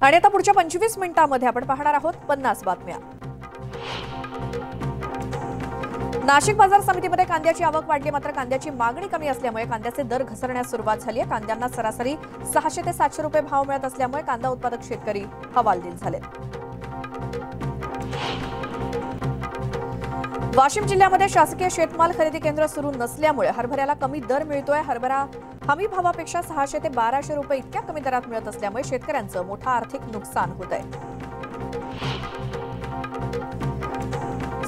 आणि आता पुढच्या 25 मिनिटांमध्ये आपण पाहणार आहोत 50 बातम्या। नाशिक बाजार समितीमध्ये कांद्याची आवक वाढली, मात्र कांद्याची मागणी कमी असल्यामुळे कांद्याचे दर घसरण्यास सुरुवात झाली आहे। कांद्यांना सरासरी 600 ते 700 रुपये भाव मिळत असल्यामुळे कांदा उत्पादक शेतकरी हवालदिल झालेत। वाशिम जिल्ह्यामध्ये शासकीय शेतमाल खरेदी केंद्र सुरू नसल्यामुळे हरभऱ्याला कमी दर मिळतोय। हरभरा हमी भावापेक्षा 600 ते 1200 रुपये इतक्या कमी दरात मिळत असल्यामुळे शेतकऱ्यांचं मोठं आर्थिक नुकसान होत आहे।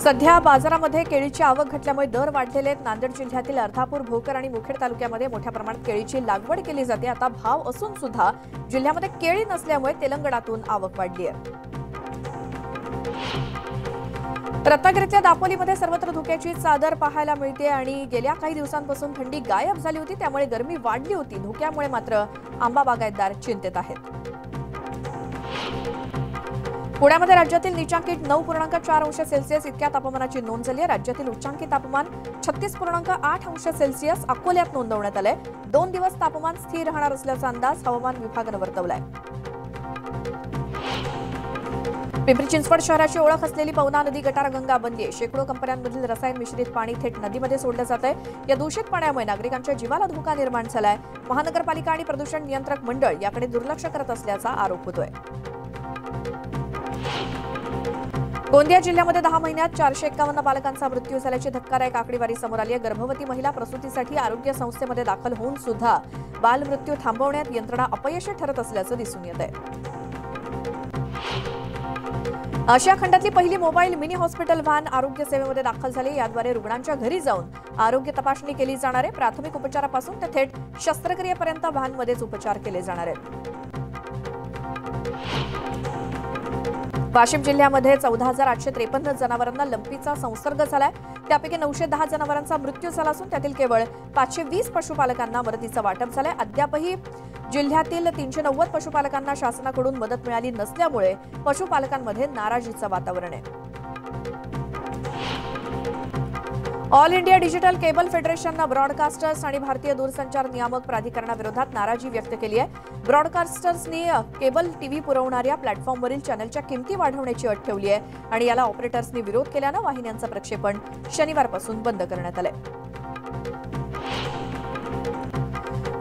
सध्या बाजारामध्ये केळीची आवक घटल्यामुळे दर वाढलेले आहेत। नांदेड जिल्ह्यातील अर्धापूर, भोकर आणि मुखेड तालुक्यामध्ये मोठ्या प्रमाणात केळीची लागवड केली जाते। आता भाव असून सुद्धा जिल्ह्यामध्ये केळी नसल्यामुळे तेलंगणातून आवक वाढली आहे। रत्नागिरीतल्या दापोलीमध्ये सर्वत्र धुक्याची चादर पाहायला मिळते आणि गेल्या काही दिवसांपासून थंडी गायब झाली होती, त्यामुळे गरमी वाढली होती। धुक्यामुळे मात्र आंबा बागायतदार चिंतेत आहेत। पुण्यामध्ये राज्यातील नीचांकी 9.4 अंश सेल्सिअस इतक्या तापमानाची नोंद झाली आहे। राज्यातील उच्चांकी तापमान 36.8 अंश सेल्सिअस अकोल्यात नोंदवण्यात आलंय। 2 दिवस तापमान स्थिर राहणार असल्याचा अंदाज हवामान विभागानं वर्तवलाय। पिंपरी चिंचवड शहराची ओळख असलेली पवना नदी गटारगंगा बनली आहे। शेकडो कंपन्यांमधील रसायन मिश्रित पाणी थेट नदीमध्ये सोडलं जात आहे। या दूषित पाण्यामुळे नागरिकांच्या जीवाला धोका निर्माण झालाय। महानगरपालिका आणि प्रदूषण नियंत्रक मंडळ याकडे दुर्लक्ष करत असल्याचा आरोप होतोय। गोंदिया जिल्ह्यामध्ये 10 महिन्यात 451 बालकांचा मृत्यू झाल्याची धक्कादायक आकडेवारी समोर आली आहे। गर्भवती महिला प्रसूतीसाठी आरोग्य संस्थेमध्ये दाखल होऊन सुद्धा बालमृत्यू थांबवण्यात यंत्रणा अपयशी ठरत असल्याचं दिसून येत आहे। आशिया खंडातली पहिली मोबाईल मिनी हॉस्पिटल व्हॅन आरोग्य सेवेमध्ये दाखल झाली। याद्वारे रुग्णांच्या घरी जाऊन आरोग्य तपासणी केली जाणार आहे। प्राथमिक उपचारापासून ते थेट शस्त्रक्रियेपर्यंत व्हॅनमध्येच उपचार केले जाणार आहेत। वाशिम जिल्ह्यामध्ये 14,853 जनावरांना लंपीचा संसर्ग झालाय। त्यापैकी 910 जनावरांचा मृत्यू झाला असून त्यातील केवळ 520 पशुपालकांना मदतीचं वाटप झालंय। अद्यापही जिल्ह्यातील 390 पशुपालकांना शासनाकडून मदत मिळाली नसल्यामुळे पशुपालकांमध्ये नाराजीचं वातावरण आहे। ऑल इंडिया डिजिटल केबल फेडरेशननं ब्रॉडकास्टर्स आणि भारतीय दूरसंचार नियामक प्राधिकरणाविरोधात नाराजी व्यक्त केली आहे। ब्रॉडकास्टर्सनी केबल टीव्ही पुरवणाऱ्या प्लॅटफॉर्मवरील चॅनलच्या किमती वाढवण्याची अट ठेवली आहे आणि याला ऑपरेटर्सनी विरोध केल्यानं वाहिन्यांचं प्रक्षेपण शनिवारपासून बंद करण्यात आलंय।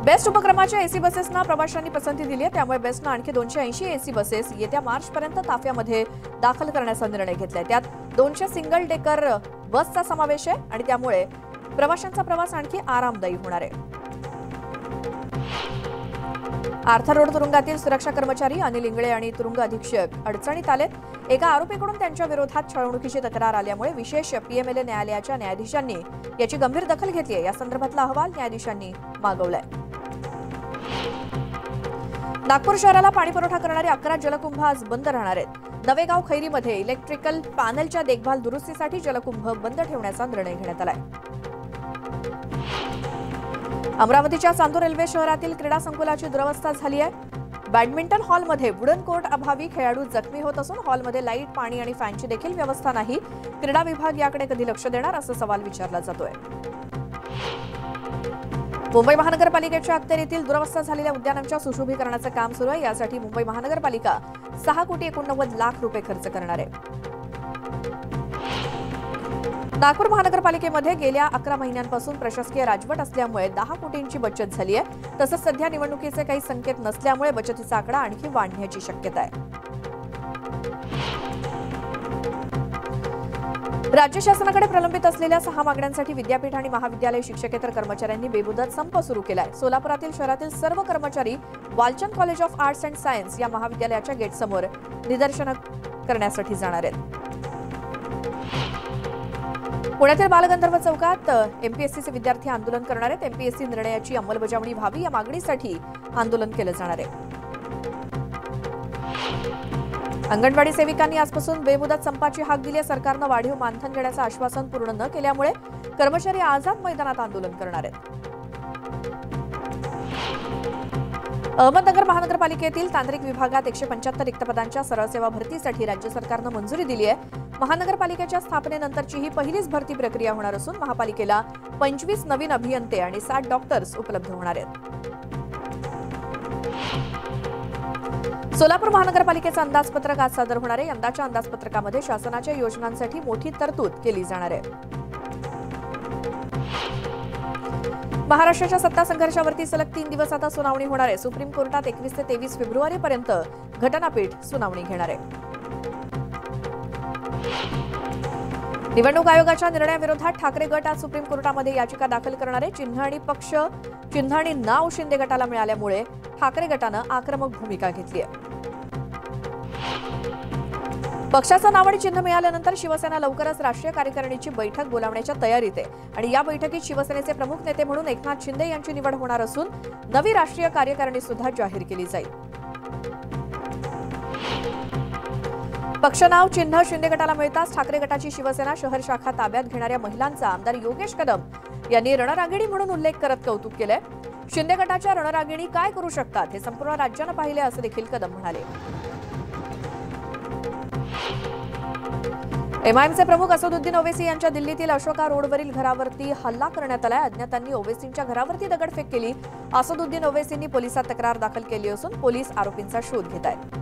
बेस्ट उपक्रमाच्या एसी बसेसना प्रवाशांनी पसंती दिली आहे, त्यामुळे बेस्टनं आणखी 280 एसी बसेस येत्या मार्चपर्यंत ताफ्यामध्ये दाखल करण्याचा निर्णय घेतलाय। त्यात 200 सिंगल डेकर बसचा समावेश आहे आणि त्यामुळे प्रवाशांचा प्रवास आणखी आरामदायी होणार आहे। आर्थर रोड तुरुंगातील सुरक्षा कर्मचारी अनिल इंगळे आणि तुरुंग अधीक्षक अडचणीत आलेत। एका आरोपीकडून त्यांच्या विरोधात छळवणुकीची तक्रार आल्यामुळे विशेष पीएमएलए न्यायालयाच्या न्यायाधीशांनी याची गंभीर दखल घेतली आहे। या संदर्भातला अहवाल न्यायाधीशांनी मागवलाय। नागपूर शहराला पाणीपुरवठा करणारे 11 जलकुंभ आज बंद राहणार आहेत। नवेगाव खैरीमध्ये इलेक्ट्रिकल पॅनलच्या देखभाल दुरुस्तीसाठी जलकुंभ बंद ठेवण्याचा निर्णय घेण्यात आलाय। अमरावतीच्या चांदूर रेल्वे शहरातील क्रीडा संकुलाची दुरवस्था झाली आहे। बॅडमिंटन हॉलमध्ये वुडन कोर्ट अभावी खेळाडू जखमी होत असून हॉलमध्ये लाईट, पाणी आणि फॅनची देखील व्यवस्था नाही। क्रीडा विभाग याकडे कधी लक्ष देणार असा सवाल विचारला जातोय। मुंबई महानगरपालिकेच्या अखत्यारीतील दुरवस्था झालेल्या उद्यानांच्या सुशोभीकरणाचं काम सुरू आहे। यासाठी मुंबई महानगरपालिका 6,89,00,000 रुपये खर्च करणार आहे। नागपूर महानगरपालिकेमध्ये गेल्या 11 महिन्यांपासून प्रशासकीय राजवट असल्यामुळे 10 कोटींची बचत झाली आहे। तसंच सध्या निवडणुकीचे काही संकेत नसल्यामुळे बचतीचा आकडा आणखी वाढण्याची शक्यता आहे। राज्य शासनाकडे प्रलंबित असलेल्या 6 मागण्यांसाठी विद्यापीठ आणि महाविद्यालय शिक्षकेतर कर्मचाऱ्यांनी बेमुदत संप सुरू केलाय। सोलापुरातील शहरातील सर्व कर्मचारी Walchand college of arts and science या महाविद्यालयाच्या गेटसमोर निदर्शनं करण्यासाठी जाणार आहेत। पुण्यातील बालगंधर्व चौकात एमपीएससीचे विद्यार्थी आंदोलन करणार आहेत। एमपीएससी निर्णयाची अंमलबजावणी व्हावी या मागणीसाठी आंदोलन केलं जाणार आहे। अंगणवाडी सेविकांनी आजपासून बेमुदत संपाची हाक दिली आहे। सरकारनं वाढीव मानधन देण्याचं आश्वासन पूर्ण न केल्यामुळे कर्मचारी आझाद मैदानात आंदोलन करणार आहेत। अहमदनगर महानगरपालिकेतील तांत्रिक विभागात 175 रिक्त पदांच्या सरळ सेवा भरतीसाठी राज्य सरकारनं मंजुरी दिली आहे। महानगरपालिकेच्या स्थापनेनंतरची ही पहिलीच भरती प्रक्रिया होणार असून महापालिकेला 25 नवीन अभियंते आणि 60 डॉक्टर्स उपलब्ध होणार आहेत। सोलापूर महानगरपालिकेचं अंदाजपत्रक आज सादर होणार आहे. यंदाच्या अंदाजपत्रकामध्ये शासनाच्या योजनांसाठी मोठी तरतूद केली जाणार आहे. महाराष्ट्राच्या सत्ता संघर्षावरती सलग 3 दिवस आता सुनावणी होणार आहे. सुप्रीम कोर्टात 21 ते 23 फेब्रुवारीपर्यंत घटनापीठ सुनावणी घेणार आहे. निवडणूक आयोगाच्या निर्णयाविरोधात ठाकरे गट आज सुप्रीम कोर्टामध्ये याचिका दाखल करणार आहे. चिन्ह आणि पक्ष, चिन्ह आणि नाव शिंदे गटाला मिळाल्यामुळे ठाकरे गटानं आक्रमक भूमिका घेतली आहे. पक्षाचं नाव आणि चिन्ह मिळाल्यानंतर शिवसेना लवकरच राष्ट्रीय कार्यकारिणीची बैठक बोलावण्याच्या तयारीत आहे आणि या बैठकीत शिवसेनेचे प्रमुख नेते म्हणून एकनाथ शिंदे यांची निवड होणार असून नवी राष्ट्रीय कार्यकारिणी सुद्धा जाहीर केली जाईल. पक्ष, नाव, चिन्ह शिंदे गटाला मिळताच ठाकरे गटाची शिवसेना शहर शाखा ताब्यात घेणाऱ्या महिलांचा आमदार योगेश कदम यांनी रणरागिणी म्हणून उल्लेख करत कौतुक केलंय. शिंदे गटाच्या रणरागिणी काय करू शकतात हे संपूर्ण राज्यानं पाहिले असं देखील कदम म्हणाले. एमआयएमचे प्रमुख असदुद्दीन ओवैसी यांच्या दिल्लीतील अशोका रोडवरील घरावरती हल्ला करण्यात आलाय. अज्ञातांनी ओवैसींच्या घरावरती दगडफेक केली. असदुद्दीन ओवैसींनी पोलिसात तक्रार दाखल केली असून पोलीस आरोपींचा शोध घेत आहेत.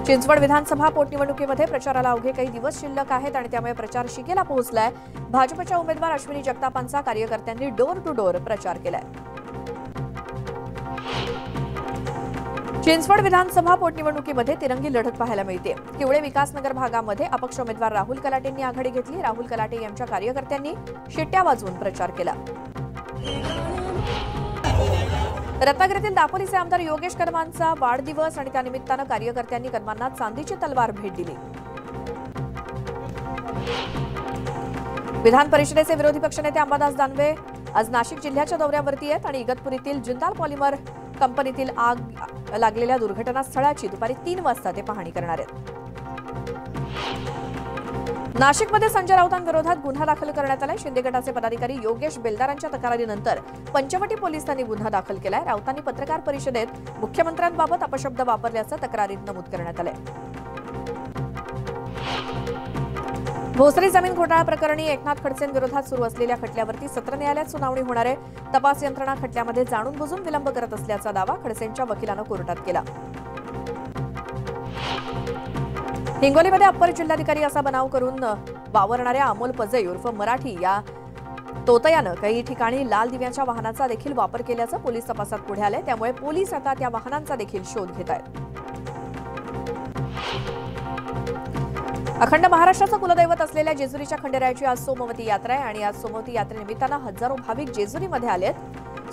चिंचवड विधानसभा पोटनिवडणुकीमध्ये प्रचाराला अवघे काही दिवस शिल्लक आहेत आणि त्यामुळे प्रचार शिगेला पोहोचलाय. भाजपच्या उमेदवार अश्विनी जगतापांचा कार्यकर्त्यांनी डोर टू डोर प्रचार केलाय. चिंचवड विधानसभा पोटनिवडणुकीमध्ये तिरंगी लढत पाहायला मिळते. किवळे विकासनगर भागामध्ये अपक्ष उमेदवार राहुल कलाटेंनी आघाडी घेतली. राहुल कलाटे यांच्या कार्यकर्त्यांनी शिट्ट्या वाजवून प्रचार केला. रत्नागिरीतील दापोलीचे आमदार योगेश कदमांचा वाढदिवस आणि त्यानिमित्तानं कार्यकर्त्यांनी कदमांना चांदीची तलवार भेट दिली. विधान परिषदेचे विरोधी पक्षनेते अंबादास दानवे आज नाशिक जिल्ह्याच्या दौऱ्यावरती आहेत आणि इगतपुरीतील जिंदाल पॉलिमर कंपनीतील आग लागलेल्या दुर्घटनास्थळाची दुपारी 3 वाजता ते पाहणी करणार आहेत. नाशिकमध्ये संजय राऊतांविरोधात गुन्हा दाखल करण्यात आलाय. शिंदे गटाचे पदाधिकारी योगेश बेलदारांच्या तक्रारीनंतर पंचवटी पोलिसांनी गुन्हा दाखल केलाय. राऊतांनी पत्रकार परिषदेत मुख्यमंत्र्यांबाबत अपशब्द वापरल्याचं तक्रारीत नमूद करण्यात आलंय. भोसरी जमीन घोटाळा प्रकरणी एकनाथ खडसेंविरोधात सुरू असलेल्या खटल्यावरती सत्र न्यायालयात सुनावणी होणार आहे. तपास यंत्रणा खटल्यामध्ये जाणून बुजून विलंब करत असल्याचा दावा खडसेंच्या वकिलानं कोर्टात केला. हिंगोलीमध्ये अप्पर जिल्हाधिकारी असा बनाव करून वावरणाऱ्या अमोल पजई उर्फ मराठी या तोतयानं काही ठिकाणी लाल दिव्याच्या वाहनाचा देखील वापर केल्याचं पोलीस तपासात पुढे आलंय. त्यामुळे पोलीस आता त्या वाहनांचा देखील शोध घेत आहेत. अखंड महाराष्ट्राचं कुलदैवत असलेल्या जेजुरीच्या खंडेरायाची आज सोमवती यात्रा आहे आणि आज सोमवती यात्रेनिमित्तानं हजारो भाविक जेजुरीमध्ये आलेत.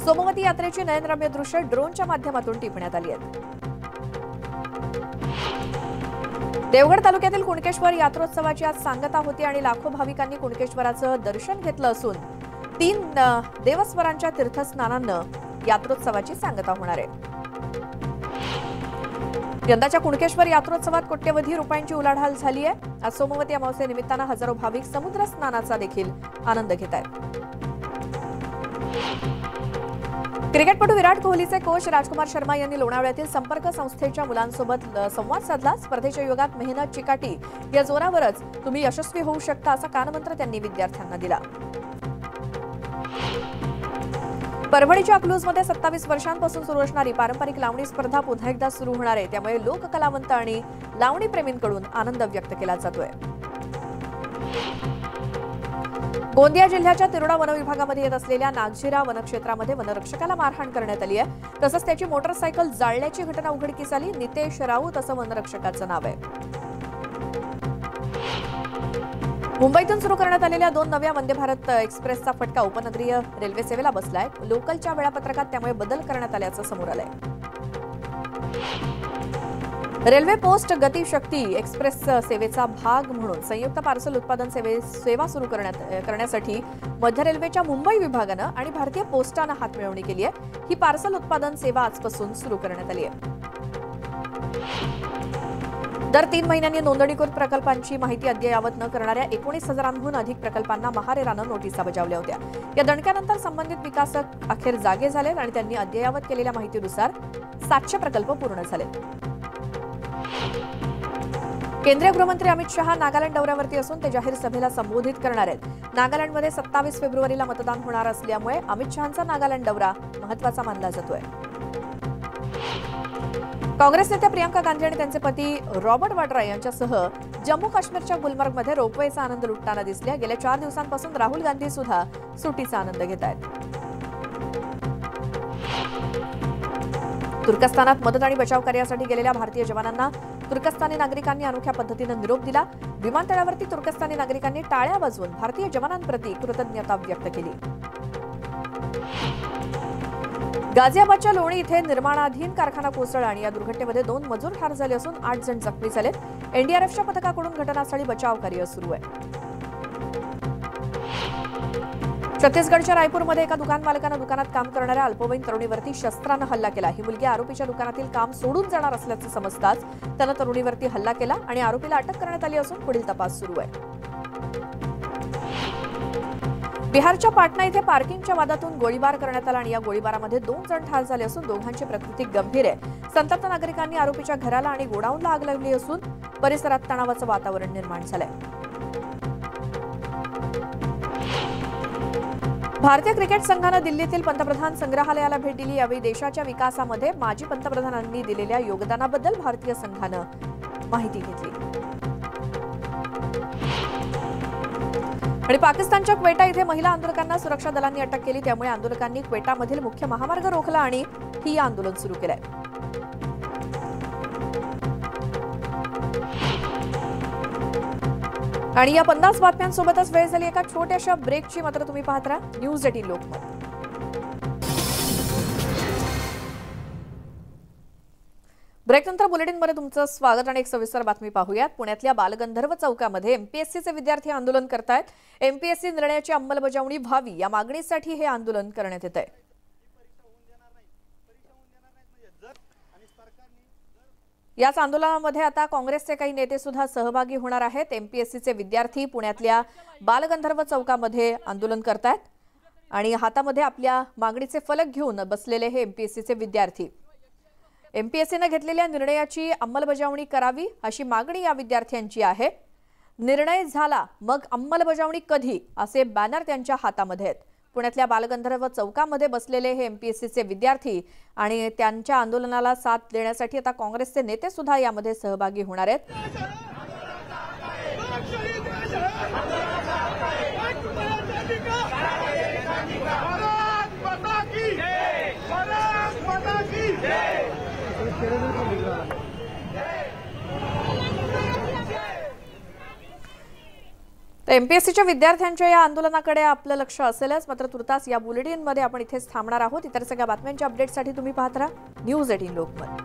सोमवती यात्रेची नयनरम्य दृश्य ड्रोनच्या माध्यमातून टिपण्यात आली आहेत. देवगड तालुक्यातील कुणकेश्वर यात्रोत्सवाची आज सांगता होती आणि लाखो भाविकांनी कुणकेश्वराचं दर्शन घेतलं असून 3 देवस्वरांच्या तीर्थस्नानानं यात्रोत्सवाची सांगता होणार आहे. यंदाच्या कुणकेश्वर यात्रोत्सवात कोट्यवधी रुपयांची उलाढाल झाली आहे. आज सोमवती अमावस्येनिमित्तानं हजारो भाविक समुद्र स्नानाचा देखील आनंद घेत आहेत. क्रिकेटपटू विराट कोहलीचे कोच राजकुमार शर्मा यांनी लोणावळ्यातील संपर्क संस्थेच्या मुलांसोबत संवाद साधला. स्पर्धेच्या युगात मेहनत, चिकाटी या जोरावरच तुम्ही यशस्वी होऊ शकता असा कानमंत्र त्यांनी विद्यार्थ्यांना दिला. परभणीच्या अकलूजमध्ये 27 वर्षांपासून सुरू असणारी पारंपरिक लावणी स्पर्धा पुन्हा एकदा सुरू होणार आहे. त्यामुळे लोककलावंत आणि लावणी प्रेमींकडून आनंद व्यक्त केला जातोय. गोंदिया जिल्ह्याच्या तिरोडा वनविभागामध्ये येत असलेल्या नागझिरा वनक्षेत्रामध्ये वनरक्षकाला मारहाण करण्यात आली आहे. तसंच त्याची मोटरसायकल जाळल्याची घटना उघडकीस आली. नितेश राऊत असं वनरक्षकाचं नाव आहे. मुंबईतून सुरू करण्यात आलेल्या 2 नव्या वंदे भारत एक्सप्रेसचा फटका उपनगरीय रेल्वे सेवेला बसलाय. लोकलच्या वेळापत्रकात त्यामुळे बदल करण्यात आल्याचं समोर आलंय. रेल्वे पोस्ट गती शक्ती एक्सप्रेस सेवेचा भाग म्हणून संयुक्त पार्सल उत्पादन सेवा सुरू करण्यासाठी मध्य रेल्वेच्या मुंबई विभागानं आणि भारतीय पोस्टानं हातमिळवणी केली आहे. ही पार्सल उत्पादन सेवा आजपासून सुरू करण्यात आली आहे. दर 3 महिन्यांनी नोंदणीकृत प्रकल्पांची माहिती अद्ययावत न करणाऱ्या 19,000हून अधिक प्रकल्पांना महारेरानं नोटिसा बजावल्या होत्या. या दणक्यानंतर संबंधित विकासक अखेर जागे झालेत आणि त्यांनी अद्ययावत केलेल्या माहितीनुसार 700 प्रकल्प पूर्ण झालेत. केंद्रीय गृहमंत्री अमित शहा नागालँड दौऱ्यावरती असून ते जाहीर सभेला संबोधित करणार आहेत. नागालँडमध्ये 27 फेब्रुवारीला मतदान होणार असल्यामुळे अमित शहांचा नागालँड दौरा महत्त्वाचा मानला जातोय. काँग्रेस नेत्या प्रियंका गांधी आणि त्यांचे पती रॉबर्ट वाड्रा यांच्यासह जम्मू काश्मीरच्या गुलमर्गमध्ये रोपवेचा आनंद लुटताना दिसले. गेल्या 4 दिवसांपासून राहुल गांधी सुद्धा सुट्टीचा आनंद घेत आहेत. तुर्कस्तानात मदत आणि बचाव कार्यासाठी गेलेल्या भारतीय जवानांना तुर्कस्तानी नागरिकांनी अनोख्या पद्धतीने निरोप दिला. विमानतळावरती तुर्कस्तानी नागरिकांनी टाळ्या वाजवून भारतीय जवानांप्रती कृतज्ञता व्यक्त केली. गाझियाबादच्या लोणी इथे निर्माणाधीन कारखाना कोसळला आणि या दुर्घटनेमध्ये 2 मजूर ठार झाले असून 8 जण जखमी झालेत. एनडीआरएफच्या पथकाकडून घटनास्थळी बचाव कार्य सुरू आहे. छत्तीसगडच्या रायपूरमध्ये एका दुकान मालकानं दुकानात काम करणाऱ्या अल्पवयीन तरुणीवरती शस्त्रानं हल्ला केला. ही मुलगी आरोपीच्या दुकानातील काम सोडून जाणार असल्याचं समजताच त्यानं तरुणीवरती हल्ला केला आणि आरोपीला अटक करण्यात आली असून पुढील तपास सुरू आहे. बिहारच्या पाटणा इथे पार्किंगच्या वादातून गोळीबार करण्यात आला आणि या गोळीबारामध्ये 2 जण ठार झाले असून दोघांची प्रकृती गंभीर आहे. संतप्त नागरिकांनी आरोपीच्या घराला आणि गोडाऊनला आग लावली असून परिसरात तणावाचं वातावरण निर्माण झालंय. भारतीय क्रिकेट संघानं दिल्लीतील पंतप्रधान संग्रहालयाला भेट दिली. यावेळी देशाच्या विकासामध्ये माजी पंतप्रधानांनी दिलेल्या योगदानाबद्दल भारतीय संघानं माहिती घेतली. आणि पाकिस्तानच्या क्वेटा इथे महिला आंदोलकांना सुरक्षा दलांनी अटक केली. त्यामुळे आंदोलकांनी क्वेटामधील मुख्य महामार्ग रोखला आणि ही आंदोलन सुरू केलंय. आणि या 50 बातम्यांसोबतच वेळ झाली एका छोट्याशा ब्रेकची. मात्र तुम्ही पाहत राहा न्यूज 18 लोकमत. ब्रेकनंतर बुलेटिनमध्ये तुमचं स्वागत आणि एक सविस्तर बातमी पाहूयात. पुण्यातल्या बालगंधर्व चौकामध्ये एमपीएससीचे विद्यार्थी आंदोलन करतायत. एमपीएससी निर्णयाची अंमलबजावणी व्हावी या मागणीसाठी हे आंदोलन करण्यात येत आहे. याच आंदोलनामध्ये आता काँग्रेसचे काही नेते सुद्धा सहभागी होणार आहेत. एमपीएससीचे विद्यार्थी पुण्यातल्या बालगंधर्व चौकामध्ये आंदोलन करतायत आणि हातामध्ये आपल्या मागणीचे फलक घेऊन बसलेले हे एमपीएससीचे विद्यार्थी. एमपीएससीने घेतलेल्या निर्णयाची अंमलबजावणी करावी अशी मागणी या विद्यार्थ्यांची आहे. निर्णय झाला मग अंमलबजावणी कधी असे बॅनर त्यांच्या हातामध्ये आहेत. पुण्यातल्या बालगंधर्व चौकामध्ये बसलेले हे एमपीएससीचे विद्यार्थी आणि त्यांच्या आंदोलनाला साथ देण्यासाठी आता काँग्रेसचे नेते सुद्धा यामध्ये सहभागी होणार आहेत. एमपीएससीच्या विद्यार्थ्यांच्या या आंदोलनाकडे आपलं लक्ष असेलच. मात्र तुर्तास या बुलेटिनमध्ये आपण इथेच थांबणार आहोत. इतर सगळ्या बातम्यांच्या अपडेटसाठी तुम्ही पाहत राहा न्यूज 18 लोकमत.